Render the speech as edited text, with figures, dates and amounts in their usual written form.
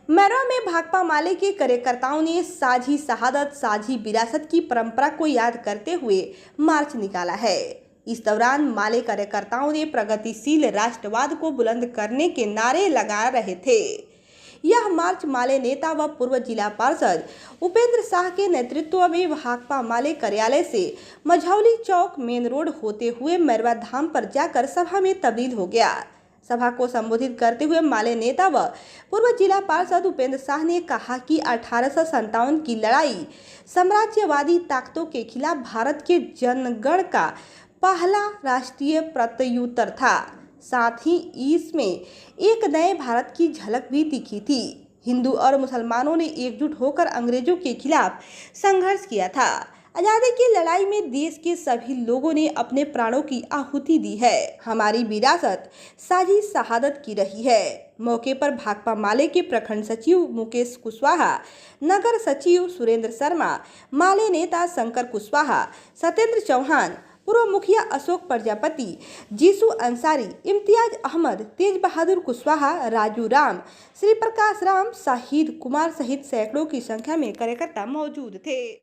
मैरवा में भाकपा माले के कार्यकर्ताओं ने साझी शहादत साझी विरासत की परंपरा को याद करते हुए मार्च निकाला है। इस दौरान माले कार्यकर्ताओं ने प्रगतिशील राष्ट्रवाद को बुलंद करने के नारे लगा रहे थे। यह मार्च माले नेता व पूर्व जिला पार्षद उपेंद्र शाह के नेतृत्व में भाकपा माले कार्यालय से मझौली चौक मेन रोड होते हुए मैरवा धाम पर जाकर सभा में तब्दील हो गया। सभा को संबोधित करते हुए माले नेता व पूर्व जिला पार्षद उपेंद्र शाह ने कहा कि 1857 की लड़ाई साम्राज्यवादी ताकतों के खिलाफ भारत के जनगण का पहला राष्ट्रीय प्रत्युत्तर था। साथ ही इसमें एक नए भारत की झलक भी दिखी थी। हिंदू और मुसलमानों ने एकजुट होकर अंग्रेजों के खिलाफ संघर्ष किया था। आजादी की लड़ाई में देश के सभी लोगों ने अपने प्राणों की आहुति दी है। हमारी विरासत साझी शहादत की रही है। मौके पर भाकपा माले के प्रखंड सचिव मुकेश कुशवाहा, नगर सचिव सुरेंद्र शर्मा, माले नेता शंकर कुशवाहा, सत्येंद्र चौहान, पूर्व मुखिया अशोक प्रजापति, जीसू अंसारी, इम्तियाज अहमद, तेज बहादुर कुशवाहा, राजू राम, श्री प्रकाश राम, शाहिद कुमार सहित सैकड़ों की संख्या में कार्यकर्ता मौजूद थे।